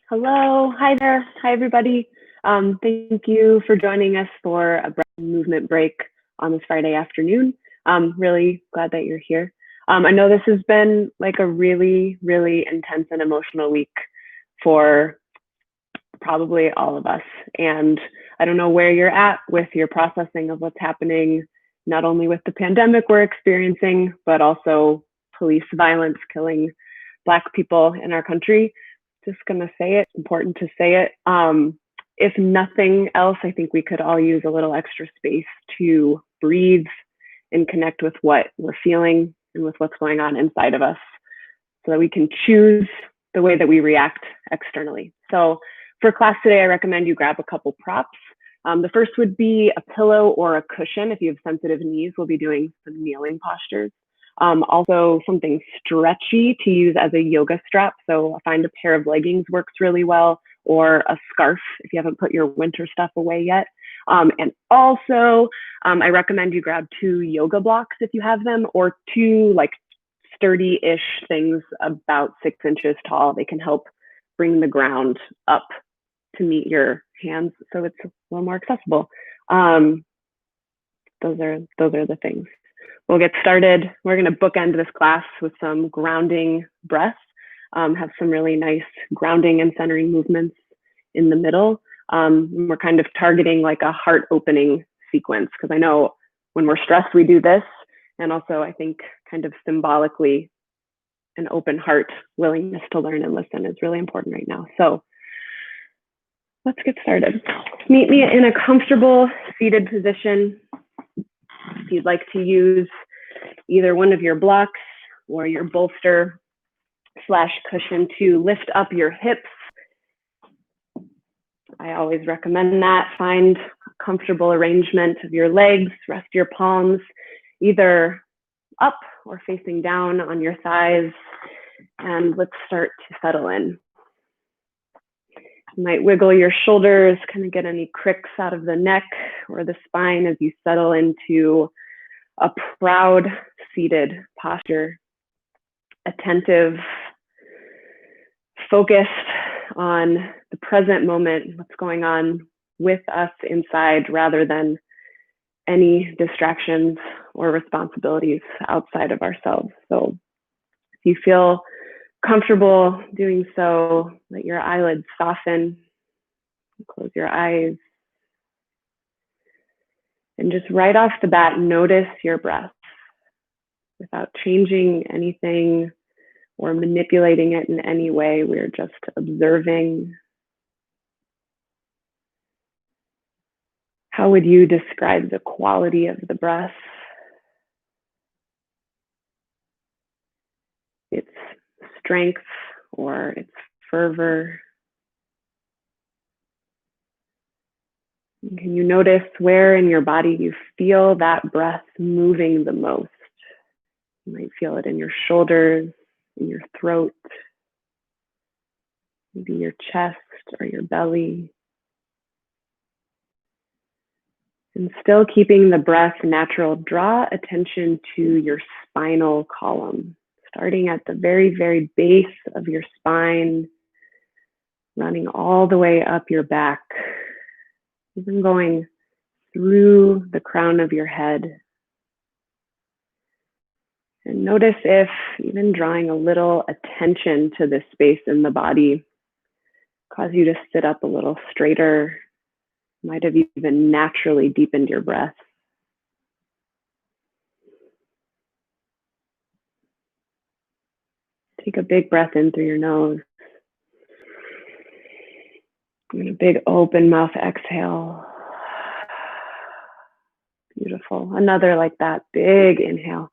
Hello, hi there, hi everybody. Thank you for joining us for a breath and movement break on this Friday afternoon. Really glad that you're here. I know this has been like a really intense and emotional week for probably all of us. And I don't know where you're at with your processing of what's happening, not only with the pandemic we're experiencing, but also police violence killing Black people in our country. Just gonna say it, important to say it. If nothing else, I think we could all use a little extra space to breathe and connect with what we're feeling and with what's going on inside of us so that we can choose the way that we react externally. So for class today, I recommend you grab a couple props. The first would be a pillow or a cushion. If you have sensitive knees, we'll be doing some kneeling postures. Also something stretchy to use as a yoga strap. So find a pair of leggings works really well, or a scarf if you haven't put your winter stuff away yet. And also, I recommend you grab 2 yoga blocks if you have them, or 2 like sturdy-ish things about 6 inches tall. They can help bring the ground up to meet your hands so it's a little more accessible. Those are the things. We'll get started. We're going to bookend this class with some grounding breaths, have some really nice grounding and centering movements in the middle. We're kind of targeting like a heart opening sequence, because I know when we're stressed, we do this. And also I think kind of symbolically, an open heart, willingness to learn and listen is really important right now. So let's get started. Meet me in a comfortable seated position. If you'd like to use either one of your blocks or your bolster / cushion to lift up your hips, I always recommend that. Find a comfortable arrangement of your legs, rest your palms either up or facing down on your thighs, and let's start to settle in. You might wiggle your shoulders, kind of get any cricks out of the neck or the spine as you settle into a proud seated posture, attentive, focused on the present moment, what's going on with us inside, rather than any distractions or responsibilities outside of ourselves. So if you feel comfortable doing so, let your eyelids soften, close your eyes, and just right off the bat, notice your breath without changing anything or manipulating it in any way. We're just observing. How would you describe the quality of the breath? Its strength or its fervor? Can you notice where in your body you feel that breath moving the most? You might feel it in your shoulders, in your throat, maybe your chest or your belly. And still keeping the breath natural, draw attention to your spinal column, starting at the very base of your spine, running all the way up your back, even going through the crown of your head. And notice if even drawing a little attention to this space in the body cause you to sit up a little straighter, might have even naturally deepened your breath. Take a big breath in through your nose. And a big open mouth exhale. Beautiful. Another like that. Big inhale.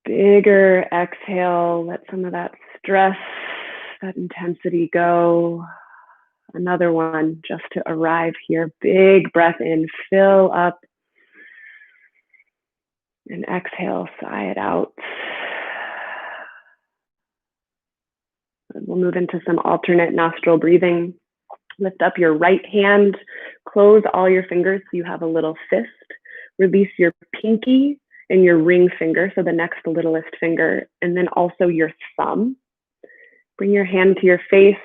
Bigger exhale. Let some of that stress, that intensity go. Another one just to arrive here. Big breath in. Fill up. And exhale. Sigh it out. We'll move into some alternate nostril breathing. Lift up your right hand, close all your fingers so you have a little fist. Release your pinky and your ring finger, so the next littlest finger, and then also your thumb. Bring your hand to your face.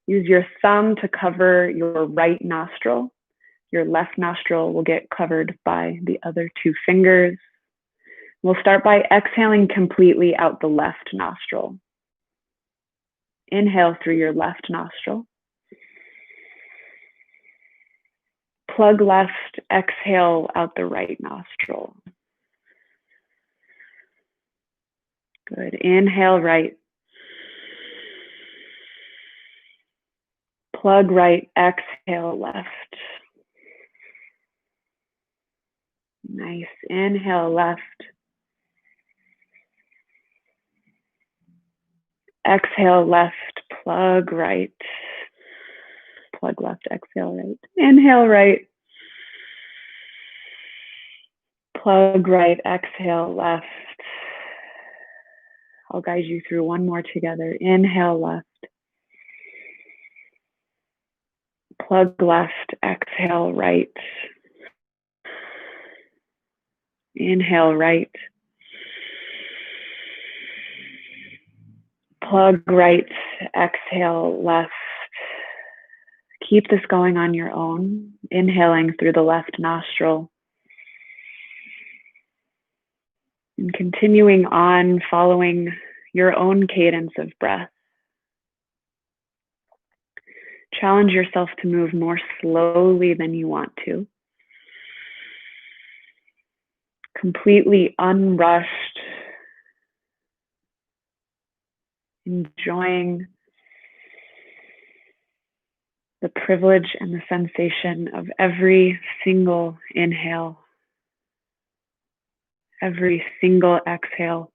Use your thumb to cover your right nostril. Your left nostril will get covered by the other two fingers. We'll start by exhaling completely out the left nostril. Inhale through your left nostril. Plug left, exhale out the right nostril. Good. Inhale right. Plug right, exhale left. Nice. Inhale left. Exhale left, plug right. Plug left, exhale right. Inhale right. Plug right, exhale left. I'll guide you through one more together. Inhale left. Plug left, exhale right. Inhale right. Plug right, exhale left. Keep this going on your own, inhaling through the left nostril. And continuing on, following your own cadence of breath. Challenge yourself to move more slowly than you want to. Completely unrushed. Enjoying the privilege and the sensation of every single inhale, every single exhale.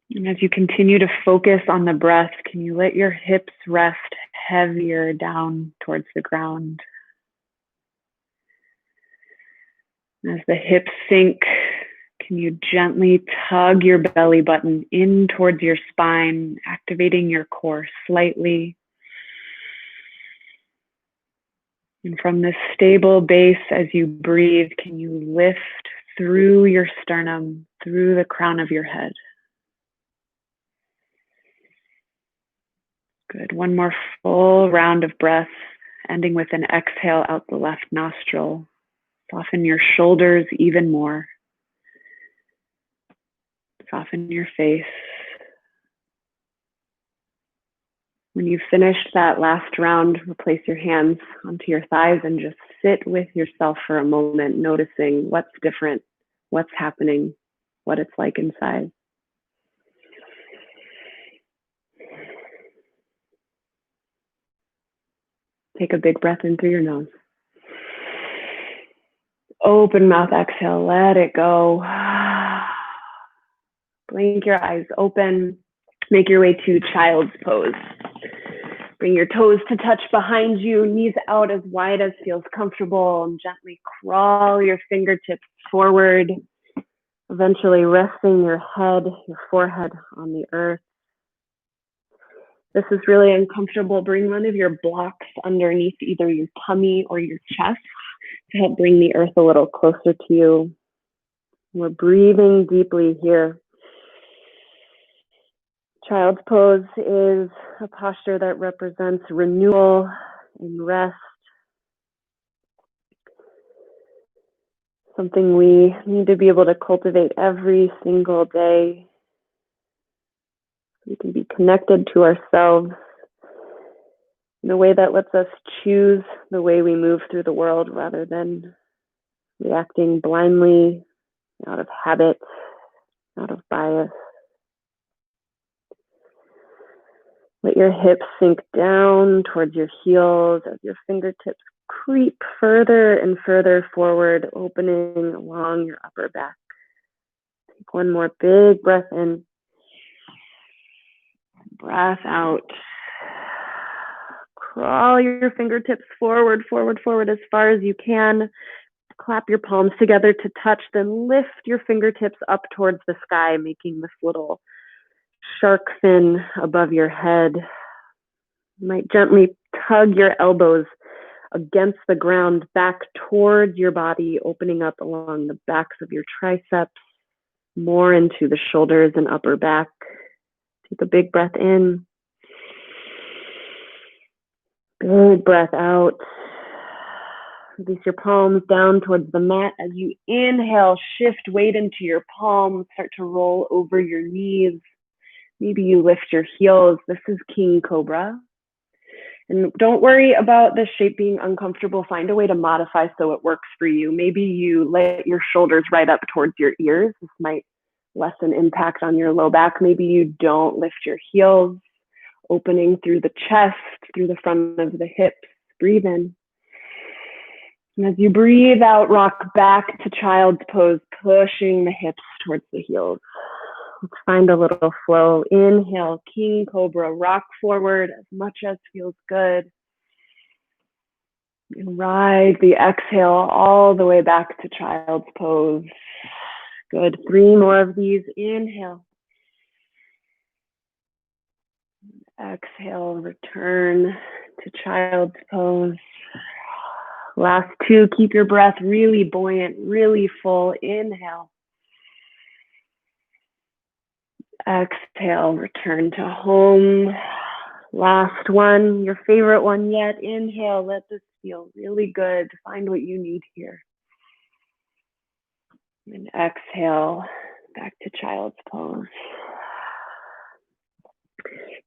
And as you continue to focus on the breath, can you let your hips rest heavier down towards the ground? As the hips sink, can you gently tug your belly button in towards your spine, activating your core slightly? And from this stable base, as you breathe, can you lift through your sternum, through the crown of your head? Good. One more full round of breath, ending with an exhale out the left nostril. Soften your shoulders even more. Soften your face. When you've finished that last round, replace your hands onto your thighs and just sit with yourself for a moment, noticing what's different, what's happening, what it's like inside. Take a big breath in through your nose. Open mouth, exhale, let it go. Blink your eyes open. Make your way to child's pose. Bring your toes to touch behind you, knees out as wide as feels comfortable, and gently crawl your fingertips forward, eventually resting your head, your forehead on the earth. This is really uncomfortable. Bring one of your blocks underneath either your tummy or your chest to help bring the earth a little closer to you. We're breathing deeply here. Child's pose is a posture that represents renewal and rest. Something we need to be able to cultivate every single day. We can be connected to ourselves in a way that lets us choose the way we move through the world rather than reacting blindly, out of habit, out of bias. Let your hips sink down towards your heels as your fingertips creep further and further forward, opening along your upper back. Take one more big breath in. Breath out. Crawl your fingertips forward, forward, forward as far as you can. Clap your palms together to touch, then lift your fingertips up towards the sky, making this little shark fin above your head. You might gently tug your elbows against the ground back towards your body, opening up along the backs of your triceps, more into the shoulders and upper back. Take a big breath in. Good breath out. Release your palms down towards the mat. As you inhale, shift weight into your palms. Start to roll over your knees. Maybe you lift your heels. This is King Cobra. And don't worry about the shape being uncomfortable. Find a way to modify so it works for you. Maybe you let your shoulders right up towards your ears. This might lessen impact on your low back. Maybe you don't lift your heels, opening through the chest, through the front of the hips. Breathe in. And as you breathe out, rock back to child's pose, pushing the hips towards the heels. Let's find a little flow. Inhale, King Cobra, rock forward as much as feels good. And ride the exhale all the way back to child's pose. Good. 3 more of these. Inhale. Exhale, return to child's pose. Last 2, keep your breath really buoyant, really full. Inhale. Exhale, return to home. Last one, your favorite one yet. Inhale, let this feel really good. Find what you need here. And exhale, back to child's pose.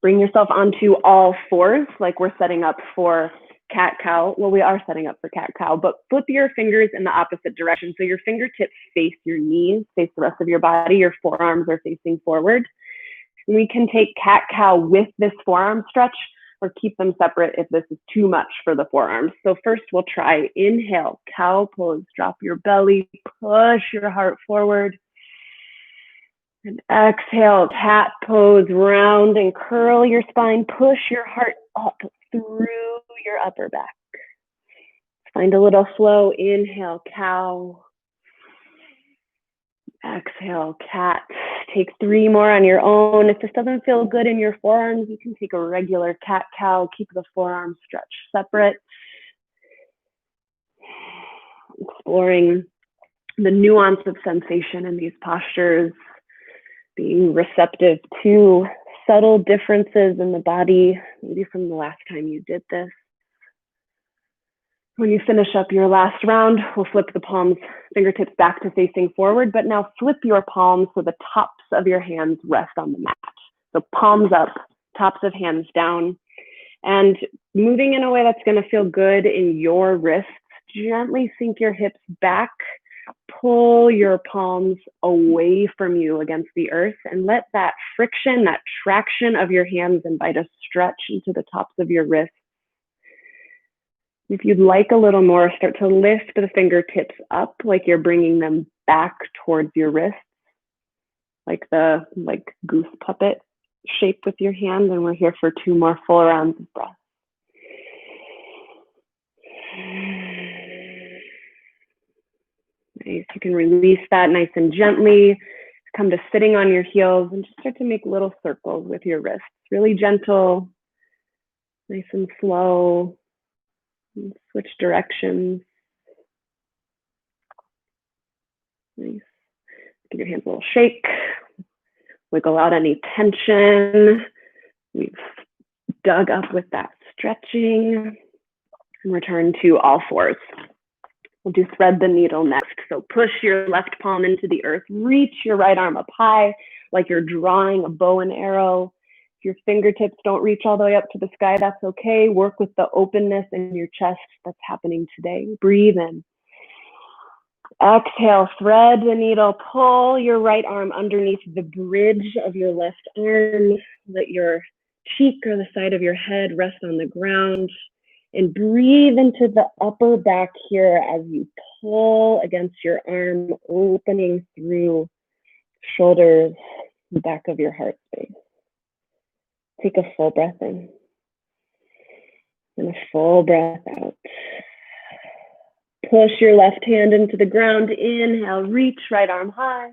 Bring yourself onto all fours, like we're setting up for cat-cow. Well, we are setting up for cat-cow, but flip your fingers in the opposite direction. So your fingertips face your knees, face the rest of your body. Your forearms are facing forward. And we can take cat-cow with this forearm stretch or keep them separate if this is too much for the forearms. So first we'll try inhale, cow pose, drop your belly, push your heart forward. And exhale, cat pose, round and curl your spine, push your heart up through your upper back. Find a little flow. Inhale, cow. Exhale, cat. Take 3 more on your own. If this doesn't feel good in your forearms, you can take a regular cat-cow. Keep the forearm stretch separate. Exploring the nuance of sensation in these postures. Being receptive to subtle differences in the body, maybe from the last time you did this. When you finish up your last round, we'll flip the palms, fingertips back to facing forward, but now flip your palms so the tops of your hands rest on the mat. So palms up, tops of hands down, and moving in a way that's going to feel good in your wrists. Gently sink your hips back, pull your palms away from you against the earth, and let that friction, that traction of your hands invite a stretch into the tops of your wrists. If you'd like a little more, start to lift the fingertips up like you're bringing them back towards your wrists, like goose puppet shape with your hand. And we're here for 2 more full rounds of breath. Nice. You can release that nice and gently. Come to sitting on your heels and just start to make little circles with your wrists. Really gentle, nice and slow. Switch directions. Nice. Give your hands a little shake. Wiggle out any tension. We've dug up with that stretching. And return to all fours. We'll do thread the needle next. So push your left palm into the earth. Reach your right arm up high like you're drawing a bow and arrow. If your fingertips don't reach all the way up to the sky, that's okay. Work with the openness in your chest that's happening today. Breathe in. Exhale, thread the needle. Pull your right arm underneath the bridge of your left arm. Let your cheek or the side of your head rest on the ground. And breathe into the upper back here as you pull against your arm, opening through shoulders, the back of your heart space. Take a full breath in and a full breath out. Push your left hand into the ground. Inhale, reach right arm high.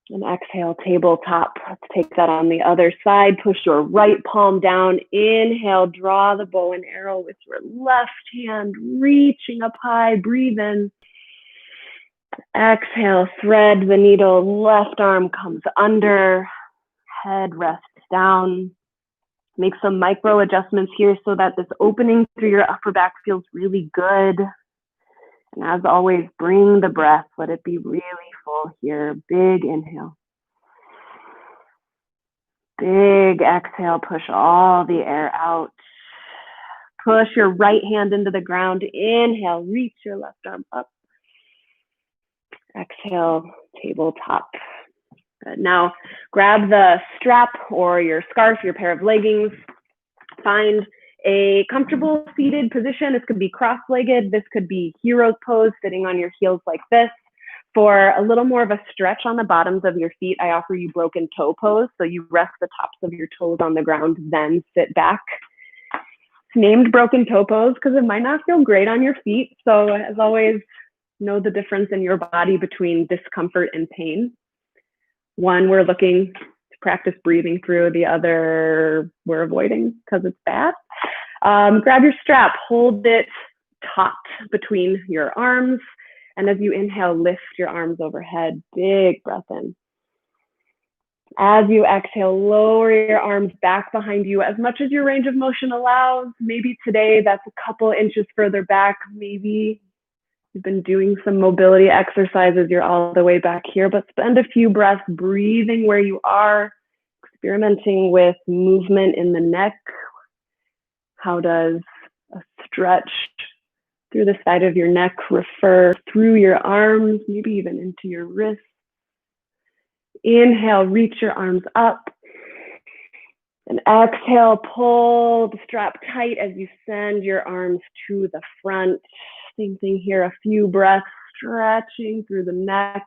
And exhale, tabletop. Let's take that on the other side. Push your right palm down. Inhale, draw the bow and arrow with your left hand, reaching up high. Breathe in. Exhale, thread the needle, left arm comes under, head rests down. Make some micro adjustments here so that this opening through your upper back feels really good. And as always, bring the breath, let it be really full here. Big inhale. Big exhale, push all the air out. Push your right hand into the ground. Inhale, reach your left arm up. Exhale, tabletop. Good. Now, grab the strap or your scarf, your pair of leggings. Find a comfortable seated position. This could be cross-legged. This could be hero's pose, sitting on your heels like this. For a little more of a stretch on the bottoms of your feet, I offer you broken toe pose. So you rest the tops of your toes on the ground, then sit back. It's named broken toe pose because it might not feel great on your feet. So as always, know the difference in your body between discomfort and pain. One, we're looking to practice breathing through. The other, we're avoiding because it's bad. Grab your strap, hold it taut between your arms. And as you inhale, lift your arms overhead, big breath in. As you exhale, lower your arms back behind you as much as your range of motion allows. Maybe today that's a couple inches further back. Maybe you've been doing some mobility exercises, you're all the way back here, but spend a few breaths breathing where you are, experimenting with movement in the neck. How does a stretch through the side of your neck refer through your arms, maybe even into your wrists? Inhale, reach your arms up. And exhale, pull the strap tight as you send your arms to the front. Same thing here, a few breaths, stretching through the neck.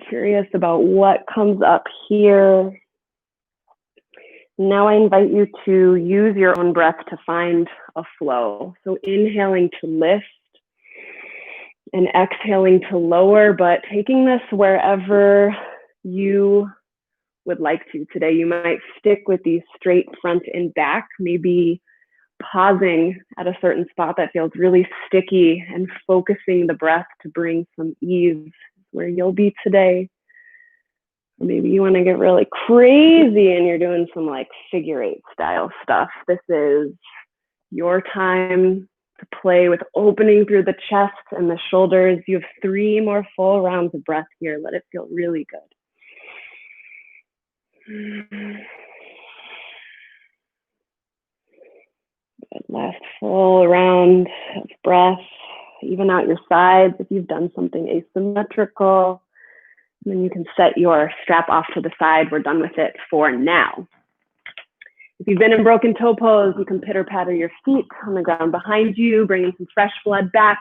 Curious about what comes up here. Now I invite you to use your own breath to find a flow. So inhaling to lift and exhaling to lower, but taking this wherever you would like to. Today you might stick with these straight front and back, maybe pausing at a certain spot that feels really sticky and focusing the breath to bring some ease where you'll be today. Maybe you want to get really crazy and you're doing some like figure eight style stuff. This is your time to play with opening through the chest and the shoulders. You have 3 more full rounds of breath here. Let it feel really good. Good. Last full round of breath. Even out your sides if you've done something asymmetrical. And then you can set your strap off to the side. We're done with it for now. If you've been in broken toe pose, you can pitter patter your feet on the ground behind you, bringing some fresh blood back.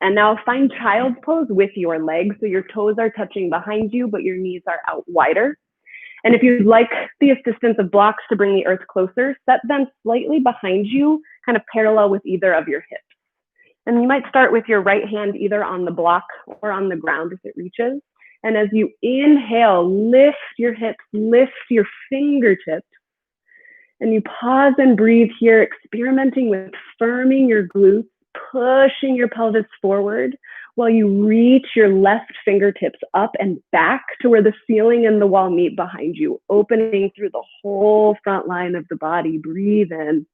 And now find child's pose with your legs. So your toes are touching behind you, but your knees are out wider. And if you'd like the assistance of blocks to bring the earth closer, set them slightly behind you, kind of parallel with either of your hips. And you might start with your right hand either on the block or on the ground if it reaches. And as you inhale, lift your hips, lift your fingertips. And you pause and breathe here, experimenting with firming your glutes, pushing your pelvis forward while you reach your left fingertips up and back to where the ceiling and the wall meet behind you, opening through the whole front line of the body. Breathe in.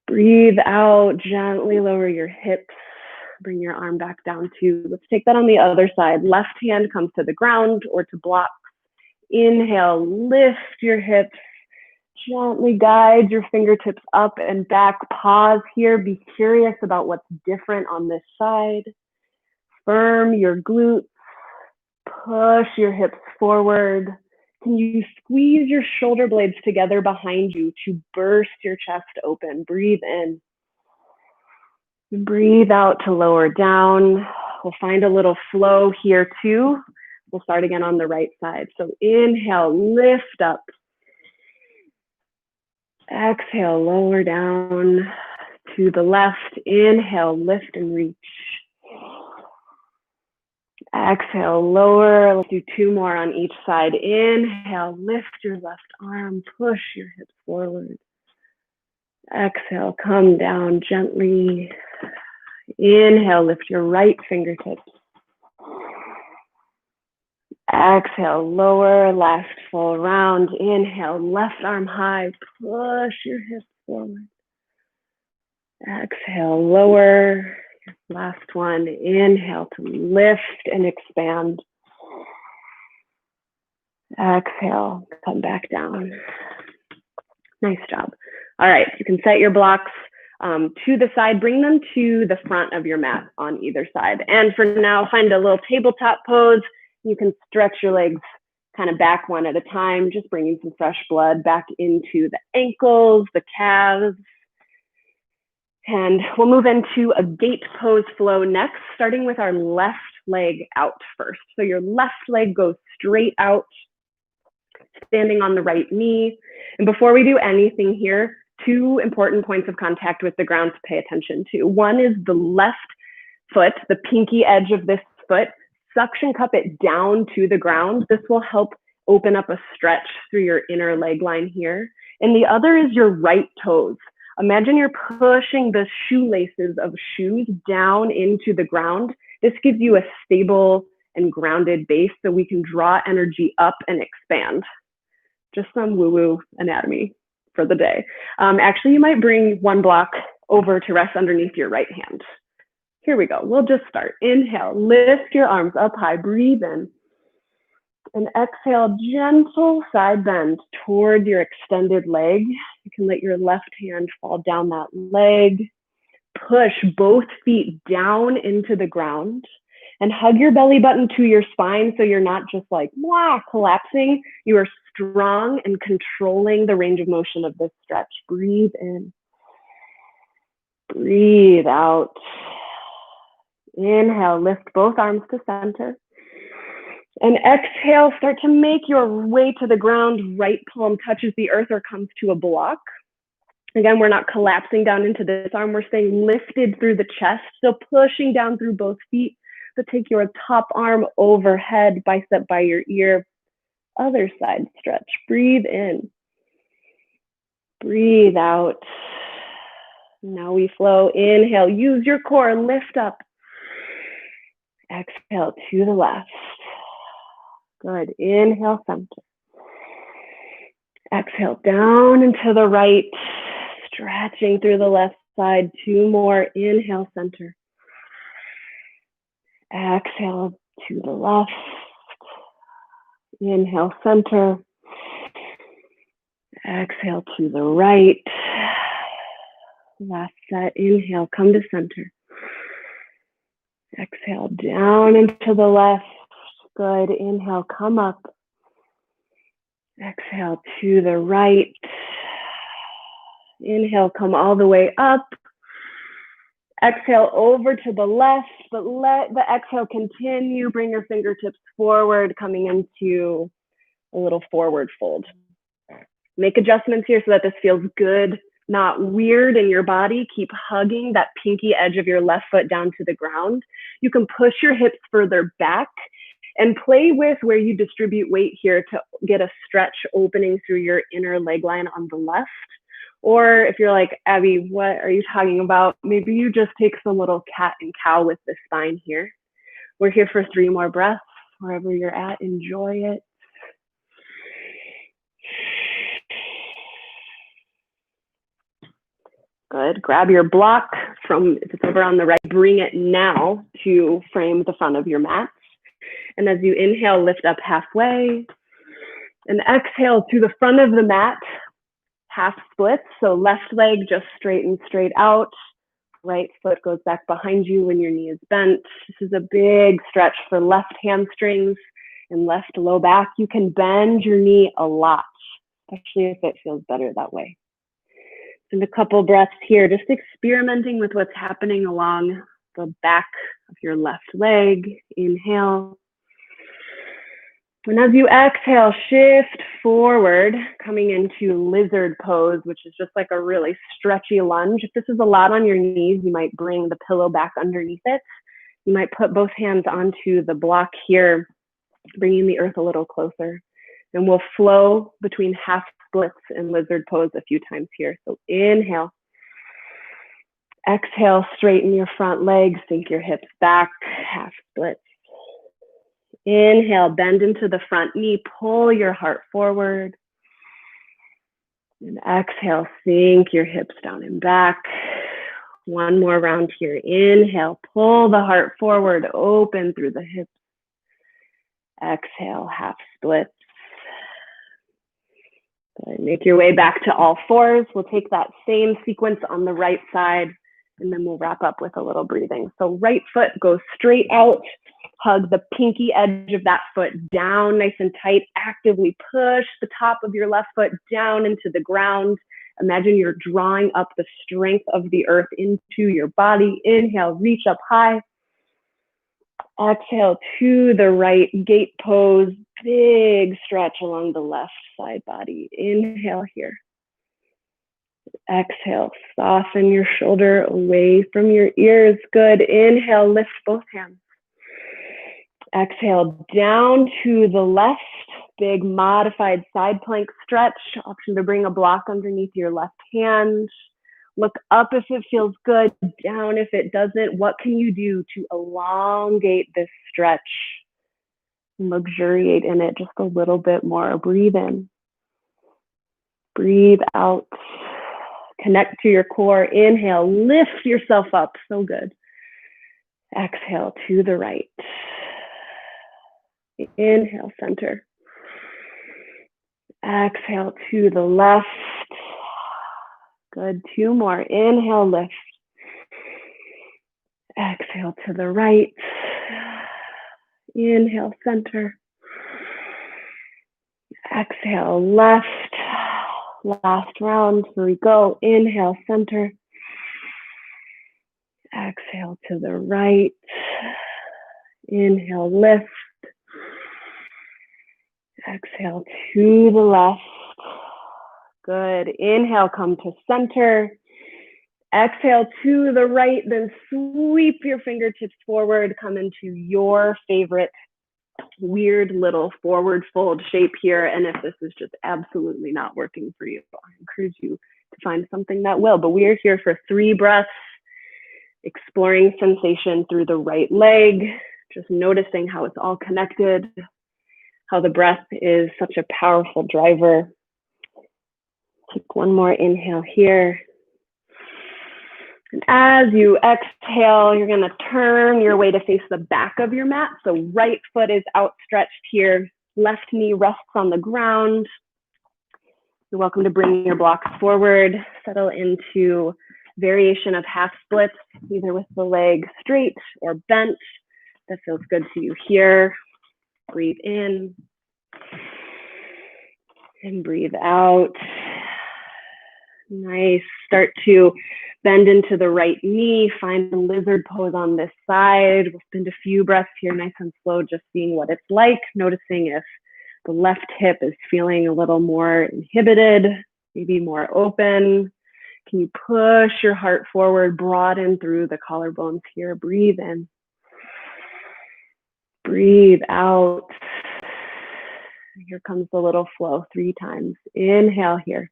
Breathe out, gently lower your hips. Bring your arm back down too. Let's take that on the other side. Left hand comes to the ground or to blocks. Inhale, lift your hips. Gently guide your fingertips up and back. Pause here. Be curious about what's different on this side. Firm your glutes. Push your hips forward. Can you squeeze your shoulder blades together behind you to burst your chest open? Breathe in. Breathe out to lower down. We'll find a little flow here too. We'll start again on the right side. So inhale, lift up. Exhale, lower down to the left. Inhale, lift and reach. Exhale, lower. Let's do 2 more on each side. Inhale, lift your left arm, push your hips forward. Exhale, come down gently. Inhale, lift your right fingertips. Exhale, lower, last full round. Inhale, left arm high, push your hips forward. Exhale, lower, last one. Inhale to lift and expand. Exhale, come back down. Nice job. All right, you can set your blocks to the side, bring them to the front of your mat on either side. And for now, find a little tabletop pose. You can stretch your legs kind of back one at a time, just bringing some fresh blood back into the ankles, the calves. And we'll move into a gate pose flow next, starting with our left leg out first. So your left leg goes straight out, standing on the right knee. And before we do anything here, two important points of contact with the ground to pay attention to. One is the left foot, the pinky edge of this foot, suction cup it down to the ground. This will help open up a stretch through your inner leg line here. And the other is your right toes. Imagine you're pushing the shoelaces of shoes down into the ground. This gives you a stable and grounded base so we can draw energy up and expand. Just some woo-woo anatomy for the day. Actually, you might bring one block over to rest underneath your right hand. Here we go. We'll just start. Inhale, lift your arms up high, breathe in. And exhale, gentle side bend toward your extended leg. You can let your left hand fall down that leg. Push both feet down into the ground and hug your belly button to your spine so you're not just like, wow, collapsing. You are strong and controlling the range of motion of this stretch. Breathe in. Breathe out. Inhale, lift both arms to center. And exhale, start to make your way to the ground. Right palm touches the earth or comes to a block. Again, we're not collapsing down into this arm. We're staying lifted through the chest, still pushing down through both feet. So take your top arm overhead, bicep by your ear. Other side stretch. Breathe in. Breathe out. Now we flow. Inhale, use your core, lift up. Exhale to the left. Good. Inhale, center. Exhale down and to the right, stretching through the left side. Two more. Inhale, center. Exhale to the left. Inhale, center. Exhale to the right. Last set. Inhale, come to center. Exhale down and to the left. Good. Inhale, come up. Exhale to the right. Inhale, come all the way up. Exhale over to the left, but let the exhale continue. Bring your fingertips forward, coming into a little forward fold. Make adjustments here so that this feels good, not weird in your body. Keep hugging that pinky edge of your left foot down to the ground. You can push your hips further back and play with where you distribute weight here to get a stretch opening through your inner leg line on the left. Or if you're like, Abby, what are you talking about? Maybe you just take some little cat and cow with the spine here. We're here for 3 more breaths. Wherever you're at, enjoy it. Good. Grab your block from, if it's over on the right, bring it now to frame the front of your mat. And as you inhale, lift up halfway. And exhale to the front of the mat, half splits. So left leg just straight and straight out. Right foot goes back behind you when your knee is bent. This is a big stretch for left hamstrings and left low back. You can bend your knee a lot, especially if it feels better that way. And a couple breaths here, just experimenting with what's happening along the back of your left leg. Inhale. And as you exhale, shift forward, coming into lizard pose, which is just like a really stretchy lunge. If this is a lot on your knees, you might bring the pillow back underneath it. You might put both hands onto the block here, bringing the earth a little closer. And we'll flow between half splits and lizard pose a few times here. So inhale. Exhale, straighten your front legs, sink your hips back, half splits. Inhale, bend into the front knee, pull your heart forward. And exhale, sink your hips down and back. One more round here. Inhale, pull the heart forward, open through the hips. Exhale, half splits. Good. Make your way back to all fours. We'll take that same sequence on the right side, and then we'll wrap up with a little breathing. So right foot goes straight out. Hug the pinky edge of that foot down nice and tight. Actively push the top of your left foot down into the ground. Imagine you're drawing up the strength of the earth into your body. Inhale, reach up high. Exhale to the right, gate pose, big stretch along the left side body. Inhale here. Exhale, soften your shoulder away from your ears. Good. Inhale, lift both hands. Exhale, down to the left, big modified side plank stretch. Option to bring a block underneath your left hand. Look up if it feels good, down if it doesn't. What can you do to elongate this stretch? Luxuriate in it just a little bit more. Breathe in. Breathe out. Connect to your core. Inhale, lift yourself up. So good. Exhale to the right. Inhale, center. Exhale to the left. Good. Two more. Inhale, lift. Exhale to the right. Inhale, center. Exhale, left. Last round. Here we go. Inhale, center. Exhale to the right. Inhale, lift. Exhale to the left. Good. Inhale, come to center. Exhale to the right, then sweep your fingertips forward. Come into your favorite weird little forward fold shape here. And if this is just absolutely not working for you, I encourage you to find something that will. But we are here for 3 breaths, exploring sensation through the right leg, just noticing how it's all connected, how the breath is such a powerful driver. Take one more inhale here. And as you exhale, you're going to turn your way to face the back of your mat. So right foot is outstretched here. Left knee rests on the ground. You're welcome to bring your blocks forward. Settle into variation of half splits, either with the leg straight or bent. That feels good to you here. Breathe in and breathe out. Nice. Start to bend into the right knee. Find the lizard pose on this side. We'll spend a few breaths here, nice and slow, just seeing what it's like, noticing if the left hip is feeling a little more inhibited, maybe more open. Can you push your heart forward, broaden through the collarbones here? Breathe in. Breathe out. Here comes the little flow 3 times. Inhale here.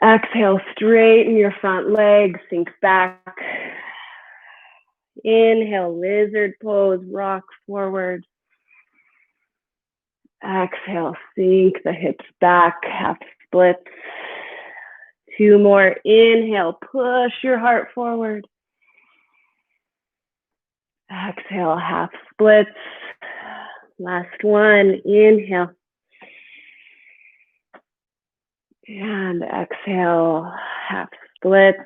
Exhale, straighten your front leg, sink back. Inhale, lizard pose, rock forward. Exhale, sink the hips back, half splits. 2 more. Inhale, push your heart forward. Exhale, half splits. Last one. Inhale. And exhale, half splits.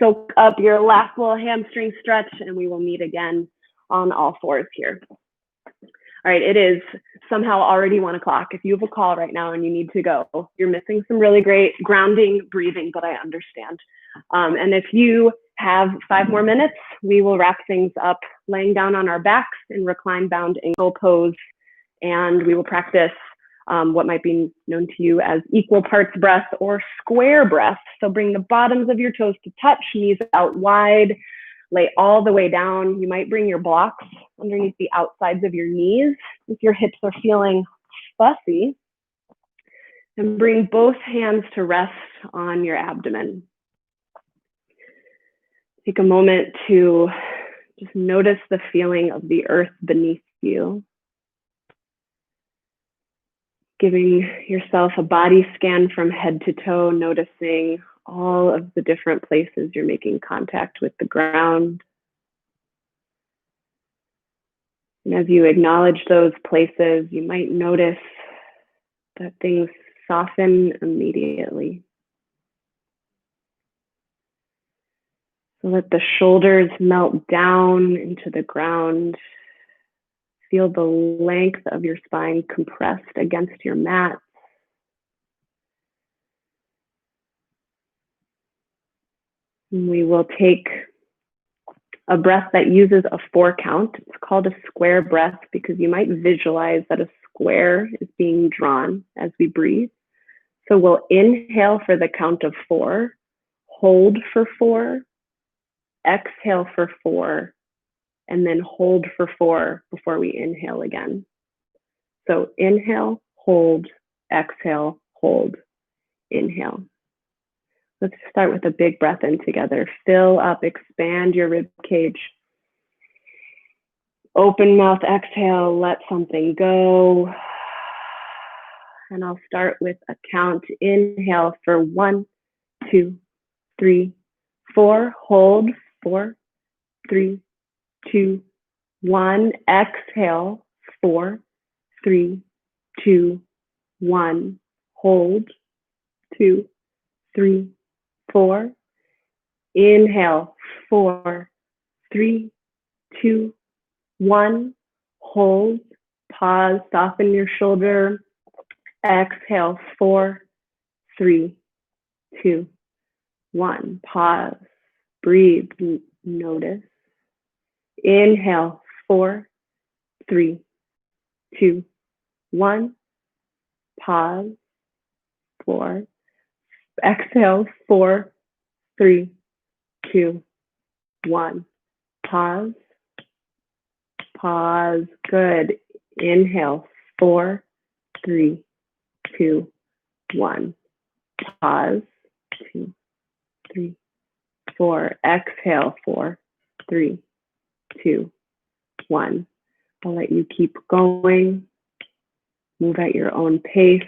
Soak up your last little hamstring stretch, and we will meet again on all fours here. All right, it is somehow already 1 o'clock. If you have a call right now and you need to go, you're missing some really great grounding, breathing, but I understand. And if you have 5 more minutes, we will wrap things up laying down on our backs in recline bound ankle pose, and we will practice what might be known to you as equal parts breath or square breath. So bring the bottoms of your toes to touch, knees out wide, lay all the way down. You might bring your blocks underneath the outsides of your knees if your hips are feeling fussy. And bring both hands to rest on your abdomen. Take a moment to just notice the feeling of the earth beneath you. Giving yourself a body scan from head to toe, noticing all of the different places you're making contact with the ground. And as you acknowledge those places, you might notice that things soften immediately. So let the shoulders melt down into the ground. Feel the length of your spine compressed against your mat. And we will take a breath that uses a 4 count. It's called a square breath because you might visualize that a square is being drawn as we breathe. So we'll inhale for the count of 4, hold for 4, exhale for 4, and then hold for 4 before we inhale again. So inhale, hold, exhale, hold, inhale. Let's start with a big breath in together. Fill up, expand your rib cage. Open mouth, exhale, let something go. And I'll start with a count. Inhale for 1, 2, 3, 4. Hold, 4, 3, 2, 1. Exhale, 4, 3, 2, 1. Hold, 2, 3, 4. Inhale, 4, 3, 2, 1. Hold, pause, soften your shoulder. Exhale, 4, 3, 2, 1. Pause, breathe, notice. Inhale, 4, 3, 2, 1. Pause, 4. Exhale, 4, 3, 2, 1. Pause. Pause. Good. Inhale, 4, 3, 2, 1. Pause. 2, 3, 4. Exhale, 4, 3, 2, 1. I'll let you keep going. Move at your own pace.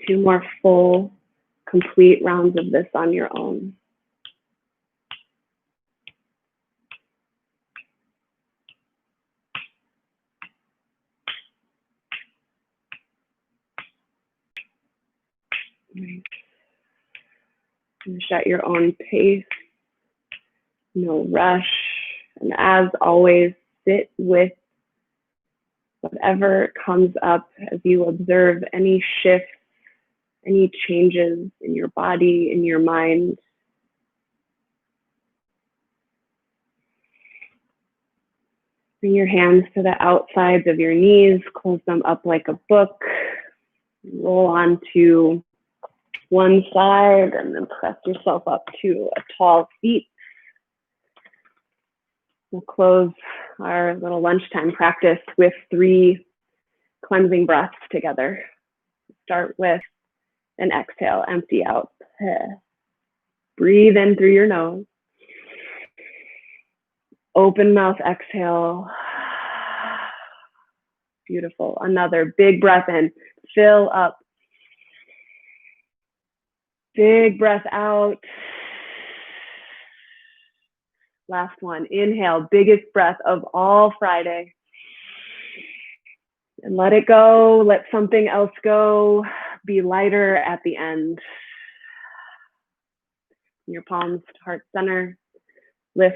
Two more full, complete rounds of this on your own. Finish at your own pace, no rush. And as always, sit with whatever comes up as you observe any shifts, any changes in your body, in your mind. Bring your hands to the outsides of your knees, close them up like a book, roll onto one side, and then press yourself up to a tall seat. We'll close our little lunchtime practice with 3 cleansing breaths together. Start with an exhale, empty out. Breathe in through your nose. Open mouth, exhale. Beautiful. Another big breath in. Fill up. Big breath out. Last one. Inhale. Biggest breath of all Friday. And let it go. Let something else go. Be lighter at the end. Your palms to heart center. Lift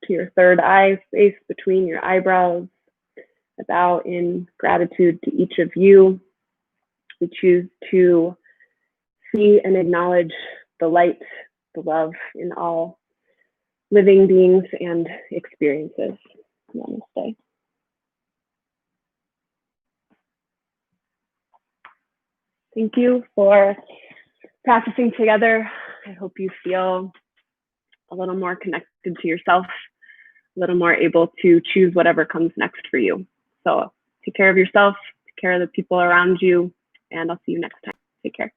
to your third eye space between your eyebrows. I bow in gratitude to each of you. We choose to see and acknowledge the light, the love in all living beings and experiences. Namaste. Thank you for practicing together. I hope you feel a little more connected to yourself, a little more able to choose whatever comes next for you. So take care of yourself, take care of the people around you, and I'll see you next time. Take care.